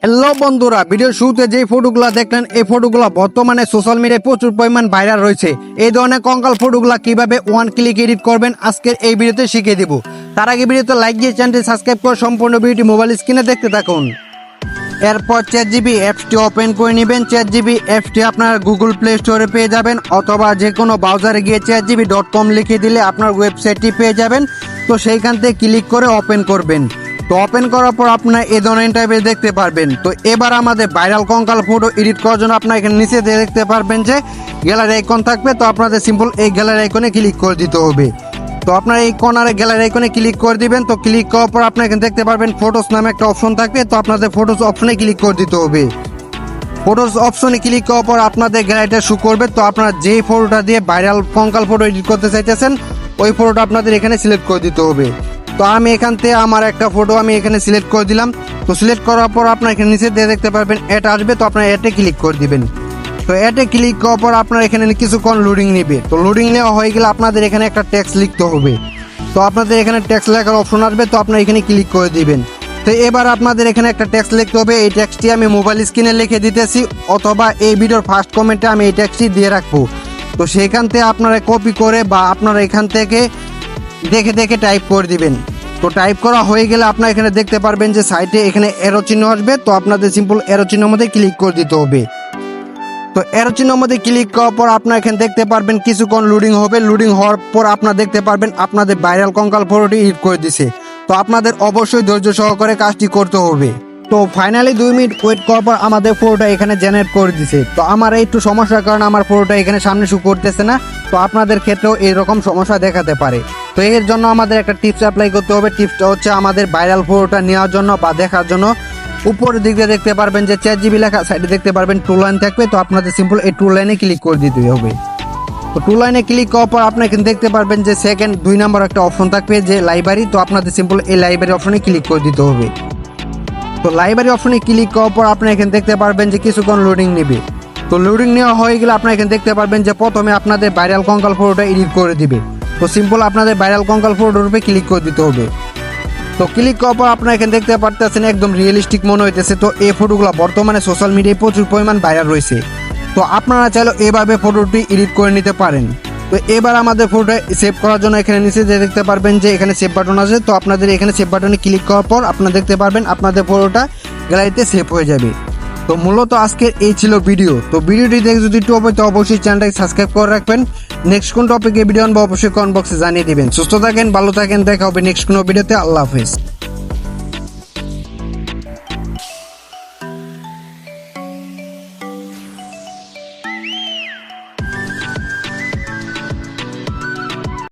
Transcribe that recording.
Hello বন্ধুরা, video শুরুতে যে ফটোগুলা দেখলেন এই ফটোগুলা বর্তমানে সোশ্যাল মিডিয়ায় প্রচুর পরিমাণ ভাইরাল রয়েছে। এই ধরনের কঙ্কাল ফটোগুলা কিভাবে ওয়ান ক্লিক এডিট করবেন আজকের এই ভিডিওতে শিখিয়ে দেব। তার আগে ভিডিওতে লাইক দিয়ে চ্যানেলটি সাবস্ক্রাইব করে সম্পূর্ণ ভিডিওটি মোবাইল স্ক্রিনে দেখতে থাকুন। এরপর ChatGPT অ্যাপসটি ওপেন করে নেবেন। ChatGPT অ্যাপসটি আপনার গুগল প্লে স্টোরে পেয়ে যাবেন, অথবা যে কোনো ব্রাউজারে গিয়ে chatgpt.com লিখে দিলে আপনার ওয়েবসাইটটি পেয়ে যাবেন। তো সেইখান থেকে ক্লিক করে ওপেন করবেন। তো ওপেন করার পর আপনার এই ধরনের ইন্টারফেস দেখতে পারবেন। তো এবার আমাদের ভাইরাল কঙ্কাল ফটো এডিট করার জন্য আপনার এখানে নিচে দেখতে পারবেন যে গ্যালারি আইকন থাকবে। তো আপনাদের সিম্পল এই গ্যালারি আইকনে ক্লিক করে দিতে হবে। তো আপনার এই কর্নারে গ্যালারি আইকনে ক্লিক করে দিবেন। তো ক্লিক করার পর আপনার এখানে দেখতে পারবেন ফটোস নামে একটা অপশন থাকবে। তো আপনাদের ফটোস অপশনে ক্লিক করে দিতে হবে। ফটোস অপশনে ক্লিক করার পর আপনাদের গ্যালারিটা শো করবে। তো আপনারা যেই ফটোটা দিয়ে ভাইরাল কঙ্কাল ফটো এডিট করতে চাইতেছেন ওই ফটোটা আপনাদের এখানে সিলেক্ট করে দিতে হবে। তো আমি এখান থেকে আমার একটা ফটো আমি এখানে সিলেক্ট করে দিলাম। তো সিলেক্ট করার পর আপনার এখানে নিচে দিয়ে দেখতে পারবেন অ্যাড আসবে। তো আপনার অ্যাডে ক্লিক করে দিবেন। তো অ্যাডে ক্লিক করার পর আপনার এখানে কিছুক্ষণ লোডিং নেবে। তো লোডিং নেওয়া হয়ে গেলে আপনাদের এখানে একটা টেক্সট লিখতে হবে। তো আপনাদের এখানে টেক্সট লেখার অপশন আসবে। তো আপনার এখানে ক্লিক করে দিবেন। তো এবার আপনাদের এখানে একটা টেক্সট লিখতে হবে। এই টেক্সটটি আমি মোবাইল স্ক্রিনে লিখে দিতেছি, অথবা এই ভিডিওর ফার্স্ট কমেন্টে আমি এই টেক্সটটি দিয়ে রাখবো। তো সেইখান থেকে আপনারা কপি করে বা আপনারা এখান থেকে দেখে দেখে টাইপ করে দিবেন। তো টাইপ করা হয়ে গেলে আপনারা এখানে দেখতে পারবেন যে সাইডে এখানে এরো চিহ্ন আসবে। তো আপনাদের সিম্পল এরো চিহ্নের মধ্যে ক্লিক করে দিতে হবে। তো এরো চিহ্নের মধ্যে ক্লিক করার পর আপনারা এখানে দেখতে পারবেন কিছুক্ষণ লোডিং হবে। লোডিং হওয়ার পর আপনারা দেখতে পারবেন আপনাদের ভাইরাল কঙ্কাল ফটোটি এডিট করে দিছে। তো আপনাদের অবশ্যই ধৈর্য সহকারে কাজটি করতে হবে। তো ফাইনালি 2 মিনিট ওয়েট করার পর আমাদের ফটোটা এখানে জেনারেট করে দিছে। তো আমার একটু সমস্যার কারণে আমার ফটোটা এখানে সামনে শো করতেছে না। তো আপনাদের ক্ষেত্রেও এরকম সমস্যা দেখাতে পারে। তো এর জন্য আমাদের একটা টিপস অ্যাপ্লাই করতে হবে। টিপসটা হচ্ছে আমাদের ভাইরাল ফটোটা নেওয়ার জন্য বা দেখার জন্য উপরের দিক দিয়ে দেখতে পারবেন যে ChatGPT লেখা, সাইডে দেখতে পারবেন টু লাইন থাকবে। তো আপনাদের সিম্পল এই টু লাইনে ক্লিক করে দিতে হবে। তো টু লাইনে ক্লিক করার পর আপনি এখানে দেখতে পারবেন যে সেকেন্ড 2 নম্বর একটা অপশন থাকবে যে লাইব্রেরি। তো আপনাদের সিম্পল এই লাইব্রেরি অপশনে ক্লিক করে দিতে হবে। তো লাইব্রেরি অপশনে ক্লিক করার পর আপনি এখানে দেখতে পারবেন যে কিছুক্ষণ লোডিং নেবে। তো লোডিং নেওয়া হয়ে গেলে আপনি এখানে দেখতে পারবেন যে প্রথমে আপনাদের ভাইরাল কঙ্কাল ফটোটা এডিট করে দিবে। তো সিম্পল আপনাদের ভাইরাল কঙ্কাল ফটোর উপরে ক্লিক করে দিতে হবে। তো ক্লিক করার পর আপনারা এখানে দেখতে পারতেছেন একদম রিয়েলিস্টিক মনে হইতেছে। তো এই ফটোগুলো বর্তমানে সোশ্যাল মিডিয়ায় প্রচুর পরিমাণ ভাইরাল রয়েছে। তো আপনারা চাইলে এভাবে ফটোটি এডিট করে নিতে পারেন। তো এবার আমাদের ফটোটা সেভ করার জন্য এখানে নিচে দেখতে পারবেন যে এখানে সেভ বাটন আছে। তো আপনাদের এখানে সেভ বাটনে ক্লিক করার পর আপনারা দেখতে পারবেন আপনাদের ফটোটা গ্যালারিতে সেভ হয়ে যাবে। তো মূলত আজকের এই ছিল ভিডিও। তো ভিডিওটি দেখে যদি একটু হবে তো অবশ্যই চ্যানেলটাকে সাবস্ক্রাইব করে রাখবেন। নেক্সট কোন টপিকে ভিডিও আনবো অবশ্যই কমেন্ট বক্সে জানিয়ে দিবেন। সুস্থ থাকেন, ভালো থাকেন, দেখা হবে নেক্সট কোনো ভিডিওতে। আল্লাহ হাফেজ।